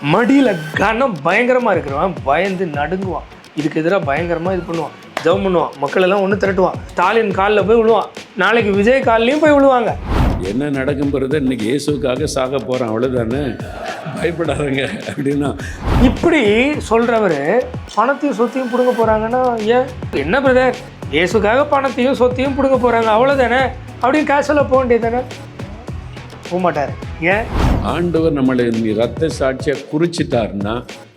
மடியில் கனம் பயங்கரமாக இருக்கிறவன் பயந்து நடுங்குவான். இதுக்கு எதிராக பயங்கரமாக இது பண்ணுவான், ஜெபம் பண்ணுவான், மக்கள் எல்லாம் ஒன்று திரட்டுவான். ஸ்டாலின் காலில் போய் விழுவான், நாளைக்கு விஜய் காலிலையும் போய் விழுவாங்க. என்ன நடக்கும்போது இன்னைக்கு இயேசுக்காக சாக போகிறான், அவ்வளோதானே, பயப்படாதங்க அப்படின்னா. இப்படி சொல்கிறவர் பணத்தையும் சொத்தையும் பிடுங்க போகிறாங்கன்னா ஏன் என்ன பிரதர், இயேசுக்காக பணத்தையும் சொத்தையும் பிடுங்க போகிறாங்க அவ்வளோதானே அப்படின்னு கேஷுவலாக போக வேண்டியது தானே? போக மாட்டார். ஏன்? ஆண்டவர் நம்மளை ரத்த சாட்சியாக குறிச்சிட்டாருன்னா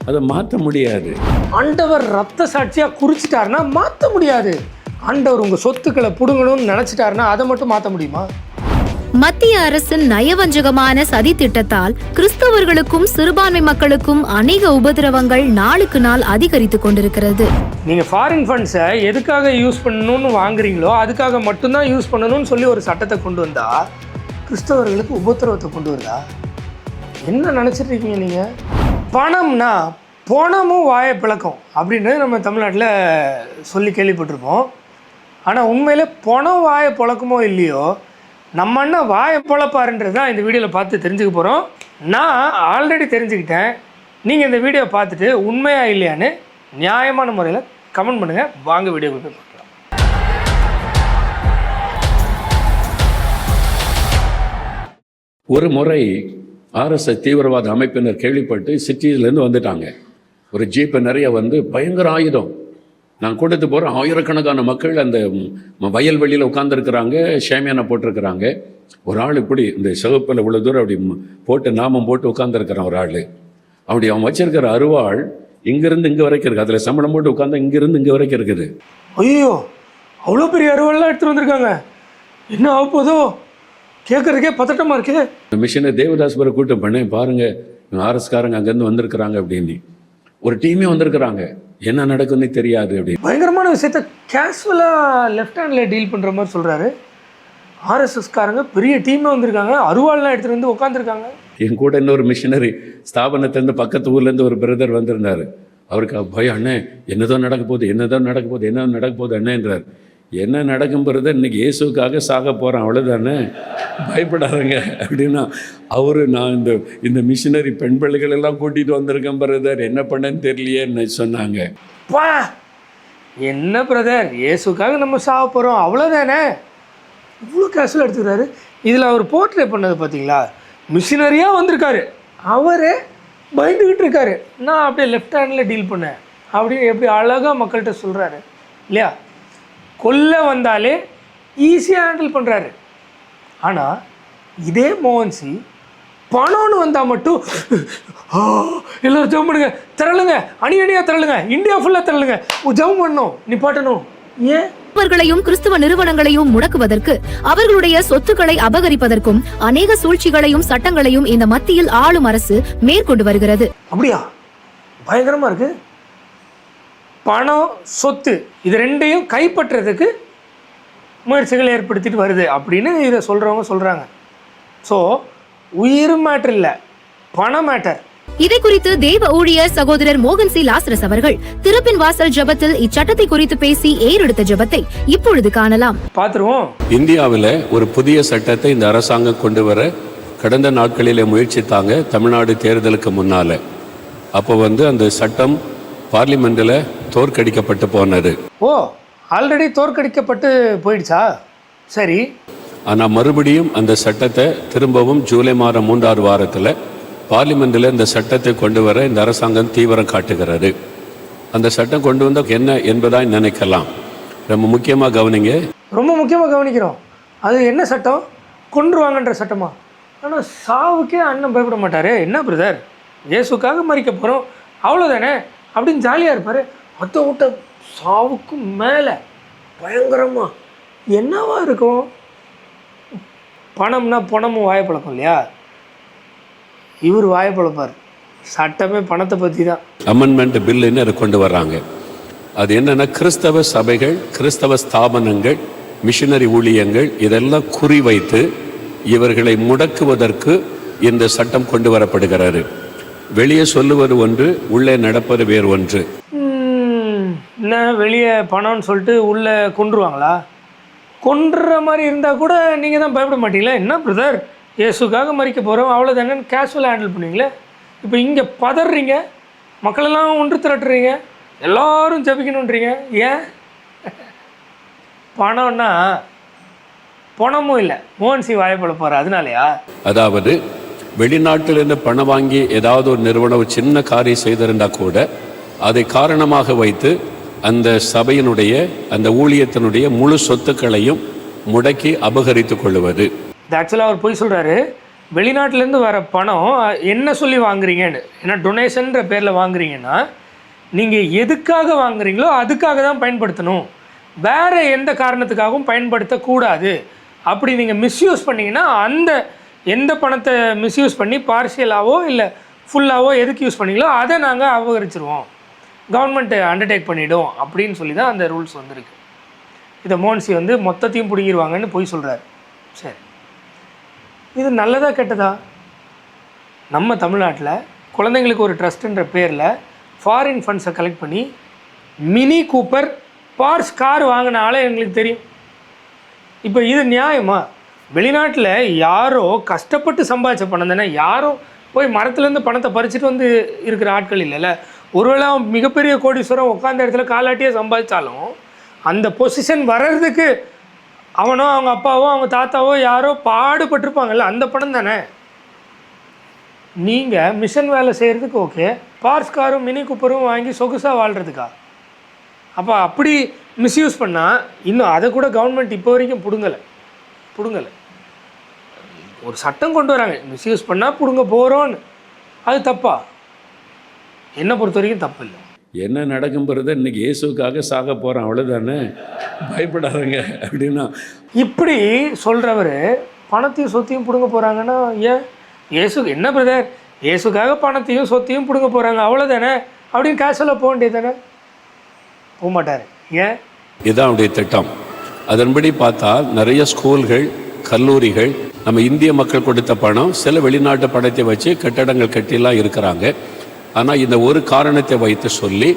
அதை மாற்ற முடியாது. ஆண்டவர் ரத்த சாட்சியாக குறிச்சிட்டாருன்னா மாற்ற முடியாது. ஆண்டவர் உங்கள் சொத்துக்களை பிடுங்கணும்னு நினச்சிட்டாருன்னா அதை மட்டும் மாற்ற முடியுமா? மத்திய அரசின் நயவஞ்சகமான சதி திட்டத்தால் கிறிஸ்தவர்களுக்கும் சிறுபான்மை மக்களுக்கும் அநேக உபதிரவங்கள் நாளுக்கு நாள் அதிகரித்துக் கொண்டிருக்கிறது. நீங்கள் ஃபாரின் ஃபண்ட்ஸை எதுக்காக யூஸ் பண்ணணும்னு வாங்குறீங்களோ அதுக்காக மட்டும்தான் யூஸ் பண்ணணும்னு சொல்லி ஒரு சட்டத்தை கொண்டு வந்தா கிறிஸ்தவர்களுக்கு உபத்திரவத்தை கொண்டு வருதா? என்ன நினச்சிட்டு இருக்கீங்க நீங்கள்? பணம்னா பணமும் வாயை பிளக்கும் அப்படின்னு நம்ம தமிழ்நாட்டில் சொல்லி கேள்விப்பட்டிருப்போம். ஆனால் உண்மையிலே பணம் வாயை பிளக்குமோ இல்லையோ, நம்ம அண்ணன் வாயை பிளப்பாருன்றது தான் இந்த வீடியோவில் பார்த்து தெரிஞ்சுக்க போகிறோம். நான் ஆல்ரெடி தெரிஞ்சுக்கிட்டேன். நீங்கள் இந்த வீடியோ பார்த்துட்டு உண்மையா இல்லையான்னு நியாயமான முறையில் கமெண்ட் பண்ணுங்கள். வாங்க வீடியோ போய் பார்க்கலாம். ஒரு முறை RSS தீவிரவாத அமைப்பினர் கேள்விப்பட்டு சிட்டியிலேருந்து வந்துட்டாங்க. ஒரு ஜீப்பை நிறைய வந்து பயங்கர ஆயுதம் நான் கொடுத்து போகிறேன். ஆயிரக்கணக்கான மக்கள் அந்த வயல்வெளியில் உட்காந்துருக்குறாங்க, ஷேமியானா போட்டிருக்கிறாங்க. ஒரு ஆள் இப்படி இந்த சிவப்பில் இவ்வளோ தூரம் அப்படி போட்டு நாமம் போட்டு உட்காந்துருக்கிறான் ஒரு ஆள். அப்படி அவன் வச்சிருக்கிற அருவாள் இங்கேருந்து இங்கே வரைக்கும் இருக்குது. அதில் சம்பளம் போட்டு உட்காந்து இங்கேருந்து இங்கே வரைக்கும் இருக்குது. ஐயோ, அவ்வளோ பெரிய அருவாள்லாம் எடுத்துகிட்டு வந்திருக்காங்க. என்ன ஆக போதோ கேட்குறதுக்கே பதட்டமாக இருக்குது. மிஷினை தேவதாஸ்பரை கூட்டம் பண்ணேன், பாருங்கள் RSSகாரங்க அங்கேருந்து வந்திருக்கிறாங்க அப்படின்னு. ஒரு டீமே வந்திருக்கிறாங்க, என்ன நடக்குன்னு தெரியாது அப்படின்னு. பயங்கரமான விஷயத்த கேஷுவலாக லெஃப்ட் ஹேண்டில் டீல் பண்ணுற மாதிரி சொல்கிறாரு. RSSகாரங்க பெரிய டீமே வந்திருக்காங்க, அருவாள்லாம் எடுத்துகிட்டு வந்து உட்காந்துருக்காங்க. என் கூட இன்னொரு மிஷினரி ஸ்தாபனத்திலேருந்து பக்கத்து ஊர்லேருந்து ஒரு பிரதர் வந்திருந்தார். அவருக்கு பயம், அண்ணே என்னதான் நடக்க போகுது, என்னதான் நடக்க போகுது, என்ன நடக்க போகுது அண்ணேன்றார். என்ன நடக்கும்போது இன்னைக்கு இயேசுக்காக சாக போகிறேன், அவ்வளோதானே, பயப்படாதங்க அப்படின்னா. அவர் நான் இந்த மிஷினரி பெண் பிள்ளைகள் எல்லாம் கூட்டிகிட்டு வந்திருக்கேன் பிரதர், என்ன பண்ணேன்னு தெரியலையேன்னு சொன்னாங்க. வா, என்ன பிரதர், இயேசுக்காக நம்ம சாக போகிறோம் அவ்வளோதானே, இவ்வளோ கேஷுவலாக எடுத்துக்கிறாரு. இதில் அவர் போர்ட்ரே பண்ணது பார்த்தீங்களா, மிஷினரியாக வந்திருக்காரு, அவரே பயந்துக்கிட்டு இருக்காரு. நான் அப்படியே லெஃப்ட் ஹேண்டில் டீல் பண்ணேன் அப்படின்னு எப்படி அழகாக மக்கள்கிட்ட சொல்கிறாரு இல்லையா? கொல்ல வந்தாலே ஈஸியாக ஹேண்டில் பண்ணுறாரு. ஆனால் இதே மோகன்சி பணம்னு வந்தால் மட்டும் எல்லோரும் ஜெபம் பண்ணுங்க, திரளுங்க, அணியாக திரளுங்க, இந்தியா ஃபுல்லாக திரளுங்க, ஜெபம் பண்ணணும், நிப்பாட்டணும். ஏன்? அவர்களையும் கிறிஸ்துவ நிறுவனங்களையும் முடக்குவதற்கு, அவர்களுடைய சொத்துக்களை அபகரிப்பதற்கும் அநேக சூழ்ச்சிகளையும் சட்டங்களையும் இந்த மத்தியில் ஆளும் அரசு மேற்கொண்டு வருகிறது. அப்படியா? பயங்கரமாக இருக்கு. பணம் சொத்து இது ரெண்டையும் கைப்பற்றுறதுக்கு முயற்சிகள் ஏற்படுத்திட்டு வருது அப்படின்னு இதை சொல்கிறவங்க சொல்கிறாங்க. ஸோ உயிர் மேட்டர் இல்லை, பண மேட்டர். இதை குறித்து தேவ ஊழியர் சகோதரர் மோகன் சி லாசரஸ் அவர்கள் திறப்பின் வாசல் ஜெபத்தில் இச்சட்டத்தை குறித்து பேசி ஏறெடுத்த ஜெபத்தை இப்பொழுது காணலாம். பார்த்துருவோம். இந்தியாவில் ஒரு புதிய சட்டத்தை இந்த அரசாங்கம் கொண்டு வர கடந்த நாட்களில் முயற்சித்தாங்க, தமிழ்நாடு தேர்தலுக்கு முன்னால். அப்போ அந்த சட்டம் பார்லிமெண்ட்டில் தோற்கடிக்கப்பட்டு போனது. ஓ, ஆல்ரெடி தோற்கடிக்கப்பட்டு போயிடுச்சா? சரி. ஆனால் மறுபடியும் அந்த சட்டத்தை திரும்பவும் ஜூலை மாதம் 3ஆவது வாரத்தில் பார்லிமெண்ட்டில் இந்த சட்டத்தை கொண்டு வர இந்த அரசாங்கம் தீவிரம் காட்டுகிறது. அந்த சட்டம் கொண்டு வந்தால் என்ன என்பதாக நினைக்கலாம். ரொம்ப முக்கியமாக கவனிங்க. ரொம்ப முக்கியமாக கவனிக்கிறோம். அது என்ன சட்டம்? கொன்றுவாங்கன்ற சட்டமா? ஆனால் சாவுக்கே அண்ணன் பயப்பட மாட்டார். என்ன பிரதர், இயேசுக்காக மறிக்க போகிறோம் அவ்வளோதானே அப்படின்னு ஜாலியாக இருப்பார். அதை விட்ட சாவுக்கு மேலே பயங்கரமாக என்னவா இருக்கும்? பணம்னா பணமும் வாய்ப்பழக்கம் இல்லையா? இவர் வாய்ப்பழப்பார். சட்டமே பணத்தை பற்றி தான். அமெண்ட்மெண்ட் பில்லுன்னு அதை கொண்டு வர்றாங்க. அது என்னென்னா, கிறிஸ்தவ சபைகள், கிறிஸ்தவ ஸ்தாபனங்கள், மிஷினரி ஊழியங்கள் இதெல்லாம் குறிவைத்து இவர்களை முடக்குவதற்கு இந்த சட்டம் கொண்டு வரப்படுகிறது. வெளியே சொல்லுவது ஒன்று, உள்ளே நடப்பது வேறு ஒன்று. என்ன வெளியே பணம்னு சொல்லிட்டு உள்ளே கொன்றுவாங்களா? கொன்ற மாதிரி இருந்தால் கூட நீங்கள் தான் பயப்பட மாட்டீங்களா? என்ன பிரதர், இயேசுக்காக மறிக்க போகிறோம் அவ்வளோதானே கேஷுவலாக ஹேண்டில் பண்ணுவீங்களே. இப்போ இங்கே பதறீங்க, மக்களெல்லாம் ஒன்று திரட்டுறீங்க, எல்லாரும் ஜெபிக்கணுன்றீங்க. ஏன்? பணம்னா பணமும் இல்லை, மோகன்சி வாய்ப்புல போகிற அதனாலயா? அதாவது வெளிநாட்டிலிருந்து பணம் வாங்கி ஏதாவது ஒரு நிறுவனம் ஒரு சின்ன காரியம் செய்திருந்தா கூட அதை காரணமாக வைத்து அந்த சபையினுடைய அந்த ஊழியத்தினுடைய முழு சொத்துக்களையும் முடக்கி அபகரித்து கொள்ளுவது. இது ஆக்சுவலாக அவர் போய் சொல்கிறாரு, வெளிநாட்டிலேருந்து வர பணம் என்ன சொல்லி வாங்குறீங்கன்னு. ஏன்னா டொனேஷன்ற பேரில் வாங்குறீங்கன்னா நீங்கள் எதுக்காக வாங்குறீங்களோ அதுக்காக தான் பயன்படுத்தணும், வேறு எந்த காரணத்துக்காகவும் பயன்படுத்தக்கூடாது. அப்படி நீங்கள் மிஸ்யூஸ் பண்ணிங்கன்னா அந்த எந்த பணத்தை மிஸ்யூஸ் பண்ணி பார்ஷியலாவோ இல்லை ஃபுல்லாவோ எதுக்கு யூஸ் பண்ணீங்களோ அதை நாங்கள் அபகரிச்சிருவோம், கவர்மெண்ட் அண்டர்டேக் பண்ணிவிடும் அப்படின்னு சொல்லி தான் அந்த ரூல்ஸ் வந்திருக்கு. இதை மோகன்சி வந்து மொத்தத்தையும் பிடிங்கிடுவாங்கன்னு போய் சொல்கிறாரு. சரி, இது நல்லதா கெட்டதா? நம்ம தமிழ்நாட்டில் குழந்தைங்களுக்கு ஒரு ட்ரஸ்ட்டுன்ற பேரில் ஃபாரின் ஃபண்ட்ஸை கலெக்ட் பண்ணி மினி கூப்பர் பார்ஸ் கார் வாங்கின ஆளே எங்களுக்கு தெரியும். இப்போ இது நியாயமா? வெளிநாட்டில் யாரோ கஷ்டப்பட்டு சம்பாதிச்ச பணம் தானே, யாரோ போய் மரத்துலேருந்து பணத்தை பறிச்சுட்டு வந்து இருக்கிற ஆட்கள் இல்லைல்ல. ஒருவேளை மிகப்பெரிய கோடீஸ்வரம் உட்காந்த இடத்துல காலாட்டியே சம்பாதிச்சாலும் அந்த பொசிஷன் வர்றதுக்கு அவனோ அவங்க அப்பாவோ அவங்க தாத்தாவோ யாரோ பாடுபட்டிருப்பாங்கல்ல, அந்த பணம் தானே. நீங்கள் மிஷன் வேலை செய்கிறதுக்கு ஓகே, பார்ஸ் காரும் மினி கூப்பரும் வாங்கி சொகுசாக வாழ்கிறதுக்கா? அப்போ அப்படி மிஸ்யூஸ் பண்ணால் இன்னும் அதை கூட கவர்மெண்ட் இப்போ வரைக்கும் பிடுங்கலை. ஒரு சட்டம் கொண்டு வராங்க, மிஸ்யூஸ் பண்ணால் பிடுங்க போகிறோன்னு. அது தப்பா? என்னை பொறுத்த வரைக்கும் தப்பு இல்லை. என்ன நடக்கும்போது இன்னைக்கு இயேசுக்காக சாக போகிறோம், அவ்வளோதானே, பயப்படாதங்க அப்படின்னா. இப்படி சொல்கிறவர் பணத்தையும் சொத்தையும் பிடுங்க போகிறாங்கன்னா ஏன்? இயேசு என்ன பிரதர், இயேசுக்காக பணத்தையும் சொத்தையும் பிடுங்க போகிறாங்க அவ்வளோதானே அப்படின்னு கேஷுவலாக போக வேண்டியது தானே? போக மாட்டார். ஏன்? இதுதான் அவருடைய திட்டம். அதன்படி பார்த்தால் நிறைய ஸ்கூல்கள், கல்லூரிகள் நம்ம இந்திய மக்கள் கொடுத்த பணம், சில வெளிநாட்டு பணத்தை வச்சு கட்டடங்கள் கட்டிலாம் இருக்கிறாங்க. ஆனால் இந்த ஒரு காரணத்தை வைத்து சொல்லி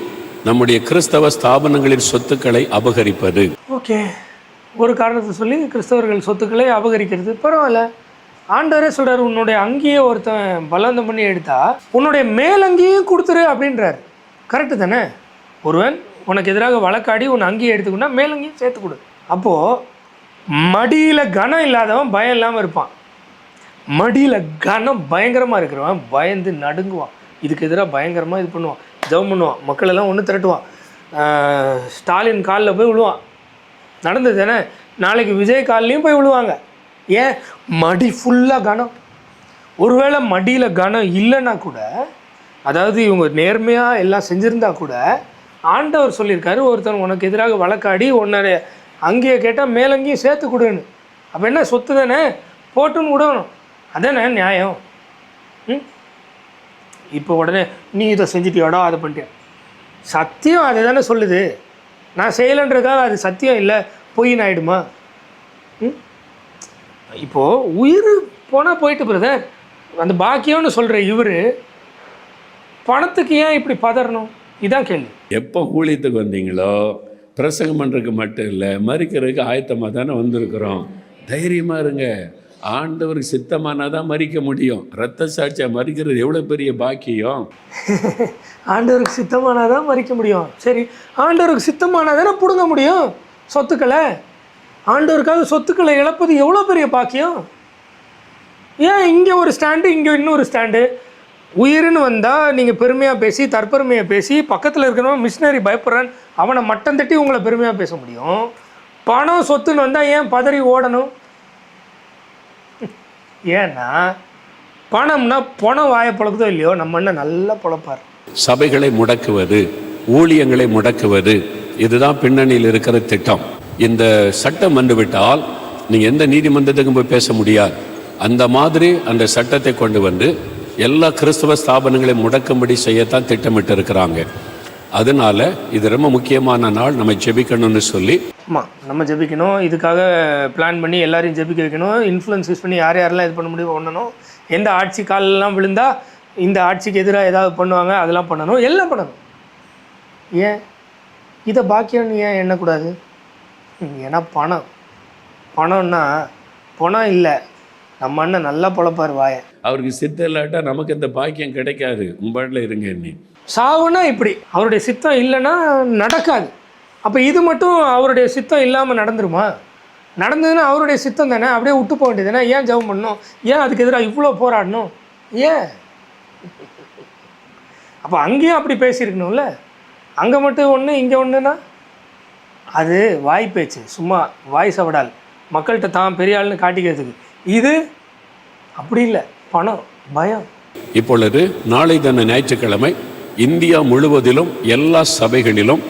நம்முடைய கிறிஸ்தவ ஸ்தாபனங்களின் சொத்துக்களை அபகரிப்பது. ஓகே, ஒரு காரணத்தை சொல்லி கிறிஸ்தவர்கள் சொத்துக்களை அபகரிக்கிறது பரவாயில்ல. ஆண்டவரே சொல்கிறார், உன்னுடைய அங்கேயே ஒருத்தன் பலவந்தம் பண்ணி எடுத்தா உன்னுடைய மேலங்கேயும் கொடுத்துரு அப்படின்றார். கரெக்டு தானே? ஒருவன் உனக்கு எதிராக வழக்காடி உன் அங்கேயே எடுத்துக்கொண்டா மேலங்கேயும் சேர்த்து கொடு. அப்போது மடியில் கனம் இல்லாதவன் பயம் இல்லாமல் இருப்பான், மடியில் கனம் பயங்கரமாக இருக்கிறவன் பயந்து நடுங்குவான், இதுக்கு எதிராக பயங்கரமாக இது பண்ணுவான், ஜெபம் பண்ணுவான், மக்களெல்லாம் ஒன்று திரட்டுவான், ஸ்டாலின் காலில் போய் விழுவான். நடந்தது தானே? நாளைக்கு விஜய் கால்லையும் போய் விழுவாங்க. ஏன்? மடி ஃபுல்லாக கனம். ஒருவேளை மடியில் கனம் இல்லைன்னா கூட, அதாவது இவங்க நேர்மையாக எல்லாம் செஞ்சுருந்தா கூட, ஆண்டவர் சொல்லியிருக்காரு, ஒருத்தன் உனக்கு எதிராக வழக்காடி உன்னை அங்கேயே கேட்டால் மேலங்கேயும் சேர்த்து கொடுன்னு. அப்போ என்ன, சொத்து தானே, போட்டுன்னு விடணும். அதானே நியாயம்? இப்போ உடனே நீ இதை செஞ்சுட்டியோடா, அதை பண்ணிட்டியா? சத்தியம் அதை தானே சொல்லுது. நான் செய்யலைன்றதுக்காக அது சத்தியம் இல்லை, பொய்ன்னு ஆகிடுமா? இப்போது உயிர் போனால் போயிட்டு பிரதர், அந்த பாக்கியம்னு சொல்கிற இவர் பணத்துக்கு ஏன் இப்படி பதறணும்? இதான் கேள்வி. எப்போ ஊழியத்துக்கு வந்தீங்களோ பிரசங்கம் பண்ணுறதுக்கு மட்டும் இல்லை, மறிக்கிறதுக்கு ஆயத்தமாக தானே வந்திருக்கிறோம். தைரியமாக இருங்க. ஆண்டவருக்கு சித்தமானால் தான் மறிக்க முடியும். ரத்த சாட்சியாக மறிக்கிறது எவ்வளோ பெரிய பாக்கியம். ஆண்டவருக்கு சித்தமானால் தான் மறிக்க முடியும். சரி, ஆண்டவருக்கு சித்தமானால் தானே பிடுங்க முடியும் சொத்துக்களை. ஆண்டவருக்காக சொத்துக்களை இழப்பது எவ்வளோ பெரிய பாக்கியம். ஏன் இங்கே ஒரு ஸ்டாண்டு, இங்கே இன்னொரு ஸ்டாண்டு? உயிர்னு வந்தால் நீங்கள் பெருமையாக பேசி, தற்பெருமையாக பேசி, பக்கத்தில் இருக்கிறவன் மிஷினரி பயப்படுறான் அவனை மட்டம் தட்டி உங்களை பெருமையாக பேச முடியும். பணம் சொத்துன்னு வந்தால் ஏன் பதறி ஓடணும்? ஏன்னா பணம்னா பணம் வாயை பழக்குதோ இல்லையோ, நம்ம என்ன நல்லா பொழப்பார். சபைகளை முடக்குவது, ஊழியங்களை முடக்குவது, இதுதான் பின்னணியில் இருக்கிற திட்டம். இந்த சட்டம் வந்துவிட்டால் நீங்கள் எந்த நீதிமன்றத்துக்கும் போய் பேச முடியாது. அந்த மாதிரி அந்த சட்டத்தை கொண்டு வந்து எல்லா கிறிஸ்தவ ஸ்தாபனங்களை முடக்கும்படி செய்யத்தான் திட்டமிட்டு இருக்கிறாங்க. அதனால இது ரொம்ப முக்கியமான நாள், நம்ம ஜெபிக்கணும்னு சொல்லி. ஆமாம், நம்ம ஜெபிக்கணும். இதுக்காக பிளான் பண்ணி எல்லாரையும் ஜெபிக்க வைக்கணும். இன்ஃப்ளூயன்ஸ் யூஸ் பண்ணி யார் யாரெல்லாம் இது பண்ண முடியும் பண்ணணும். எந்த ஆட்சி காலெல்லாம் விழுந்தால் இந்த ஆட்சிக்கு எதிராக ஏதாவது பண்ணுவாங்க, அதெல்லாம் பண்ணணும், எல்லாம் பண்ணணும். ஏன் இதை பாக்கியம்னு ஏன் எண்ணக்கூடாது? ஏன்னா பணம்னா பணம் இல்லை, நம்ம அண்ணன் நல்லா பொழப்பார் வாயை. அவருக்கு சித்தம் இல்லாட்டா நமக்கு இந்த பாக்கியம் கிடைக்காது. உம்பாட்டில் இருங்க நீ. சாவுன்னா இப்படி, அவருடைய சித்தம் இல்லைன்னா நடக்காது. அப்போ இது மட்டும் அவருடைய சித்தம் இல்லாமல் நடந்துருமா? நடந்ததுன்னா அவருடைய சித்தம் தானே, அப்படியே விட்டு போக வேண்டியது தானே. ஏன் ஜெபம் பண்ணணும்? ஏன் அதுக்கு எதிராக இவ்வளோ போராடணும்? ஏன்? அப்போ அங்கேயும் அப்படி பேசியிருக்கணும்ல. அங்கே மட்டும் ஒன்று இங்கே ஒன்றுனா அது வாய் பேச்சு, சும்மா வாய் சவடால், மக்கள்கிட்ட தான் பெரிய ஆள்னு காட்டிக்கிறதுக்கு. இது அப்படி இல்லை, பணம், பயம். இப்பொழுது நாளை தின ஞாயிற்றுக்கிழமை இந்தியா முழுவதிலும் எல்லா சபைகளிலும்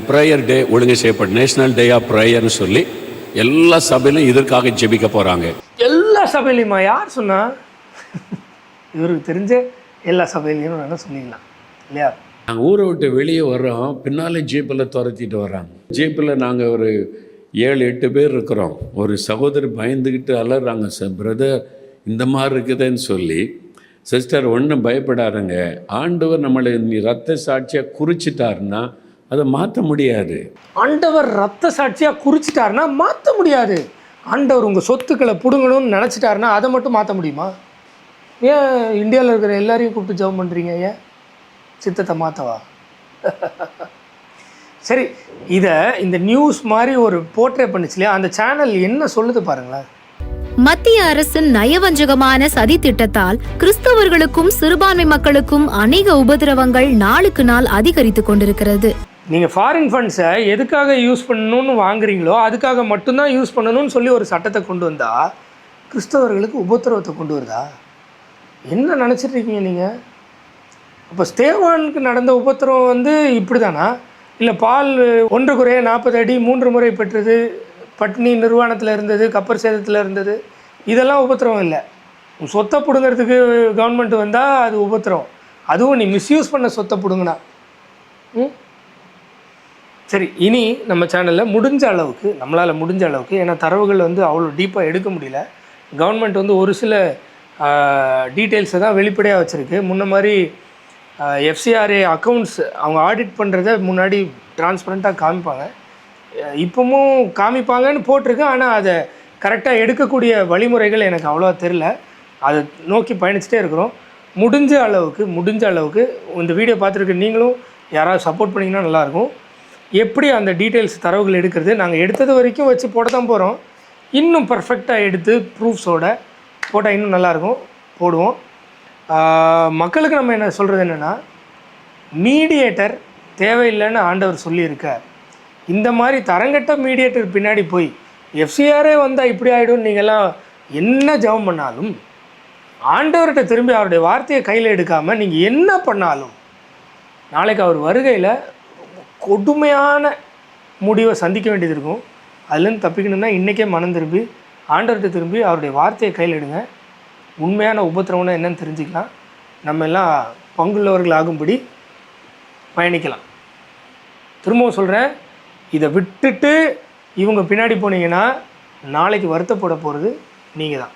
ப்ரேயர் டே ஒழுங்கு செய்யப்படும். நேஷனல் டே ஆஃப் ப்ரேயர்னு சொல்லி எல்லா சபையிலும் இதற்காக ஜெபிக்க போகிறாங்க. எல்லா சபையிலையுமா? யார் சொன்னா? இவருக்கு தெரிஞ்ச எல்லா சபையிலையும் என்ன சொன்னீங்களா இல்லையா? நாங்கள் ஊரை விட்டு வெளியே வர்றோம், பின்னாலே ஜீப்பில் துரத்திட்டு வர்றாங்க. ஜீப்பில் நாங்கள் ஒரு 7-8 பேர் இருக்கிறோம். ஒரு சகோதரி பயந்துக்கிட்டு அலறாங்க, சார் பிரதர் இந்த மாதிரி இருக்குதுன்னு சொல்லி. சிஸ்டர் ஒன்றும் பயப்படாதுங்க, ஆண்டவர் நம்மளை ரத்த சாட்சியாக குறிச்சிட்டாருன்னா அதை மாற்ற முடியாது. ஆண்டவர் ரத்த சாட்சியாக குறிச்சிட்டாருன்னா மாற்ற முடியாது. ஆண்டவர் உங்கள் சொத்துக்களை பிடுங்கணும்னு நினச்சிட்டாருன்னா அதை மட்டும் மாற்ற முடியுமா? ஏன் இந்தியாவில் இருக்கிற எல்லாரையும் கூப்பிட்டு ஜெபம் பண்ணுறீங்க? ஏன் சித்தத்தை மாற்றவா? சரி, இதை இந்த நியூஸ் மாதிரி ஒரு போர்ட்ரே பண்ணுச்சு இல்லையா, அந்த சேனல் என்ன சொல்லுது பாருங்களேன். மத்திய அரசின் நயவஞ்சகமான சதி திட்டத்தால் கிறிஸ்தவர்களுக்கும் சிறுபான்மை மக்களுக்கும் அநேக உபதிரவங்கள் நாளுக்கு நாள் அதிகரித்து கொண்டிருக்கிறது. நீங்கள் ஃபாரின் ஃபண்ட்ஸை எதுக்காக யூஸ் பண்ணணும்னு வாங்குறீங்களோ அதுக்காக மட்டும்தான் யூஸ் பண்ணணும்னு சொல்லி ஒரு சட்டத்தை கொண்டு வந்தால் கிறிஸ்தவர்களுக்கு உபத்திரவத்தை கொண்டு வருதா? என்ன நினச்சிட்டு இருக்கீங்க நீங்கள்? அப்போ ஸ்தேவானுக்கு நடந்த உபத்திரவம் வந்து இப்படி தானா? இல்லை பால் 1 குறைய 40 அடி 3 முறை பெற்றது, பட்னி நிர்வாணத்தில் இருந்தது, கப்பர் சேதத்தில் இருந்தது, இதெல்லாம் உபத்திரவம் இல்லை. சொத்தை பிடுங்கிறதுக்கு கவர்மெண்ட் வந்தால் அது உபத்திரவம். அதுவும் நீ மிஸ்யூஸ் பண்ண சொத்தை பிடுங்கினா. சரி, இனி நம்ம சேனலில் முடிஞ்ச அளவுக்கு, நம்மளால் முடிஞ்ச அளவுக்கு, ஏன்னா தரவுகள் வந்து அவ்வளோ டீப்பாக எடுக்க முடியல. கவர்மெண்ட் வந்து ஒரு சில டீட்டெயில்ஸை தான் வெளிப்படையாக வச்சுருக்கு. முன்ன மாதிரி எஃப்சிஆர்ஏ அக்கௌண்ட்ஸ் அவங்க ஆடிட் பண்ணுறத முன்னாடி டிரான்ஸ்பரண்ட்டாக காமிப்பாங்க, இப்போவும் காமிப்பாங்கன்னு போட்டிருக்கு. ஆனால் அதை கரெக்டாக எடுக்கக்கூடிய வழிமுறைகள் எனக்கு அவ்வளோவா தெரில. அதை நோக்கி பயணிச்சுட்டே இருக்கிறோம். முடிஞ்ச அளவுக்கு இந்த வீடியோ பார்த்துருக்க நீங்களும் யாராவது சப்போர்ட் பண்ணிங்கன்னா நல்லாயிருக்கும். எப்படி அந்த டீட்டெயில்ஸ் தரவுகள் எடுக்கிறது, நாங்கள் எடுத்தது வரைக்கும் வச்சு போட தான் போகிறோம். இன்னும் பர்ஃபெக்டாக எடுத்து ப்ரூஃப்ஸோட போட்டால் இன்னும் நல்லாயிருக்கும், போடுவோம். மக்களுக்கு நம்ம என்ன சொல்கிறது என்னென்னா, மீடியேட்டர் தேவையில்லைன்னு ஆண்டவர் சொல்லியிருக்கார். இந்த மாதிரி தரங்கட்ட மீடியேட்டர் பின்னாடி போய் எஃப்சிஆரே வந்தால் இப்படி ஆகிடும் நீங்கள்லாம் என்ன ஜெபம் பண்ணாலும், ஆண்டவர்கிட்ட திரும்பி அவருடைய வார்த்தையை கையில் எடுக்காமல் நீங்கள் என்ன பண்ணாலும் நாளைக்கு அவர் வருகையில் கொடுமையான முடிவை சந்திக்க வேண்டியது இருக்கும். அதுலேருந்து தப்பிக்கணும்னா இன்றைக்கே மனம் திரும்பி ஆண்டவர்கிட்ட திரும்பி அவருடைய வார்த்தையை கையில் எடுங்க. உண்மையான உபத்திரவம்னா என்னன்னு தெரிஞ்சுக்கலாம். நம்ம எல்லாம் பங்குள்ளவர்கள் ஆகும்படி பயணிக்கலாம். திரும்பவும் சொல்கிறேன், இதை விட்டுட்டு இவங்க பின்னாடி போனீங்கன்னா நாளைக்கு வருத்தப்பட போகிறது நீங்கள் தான்.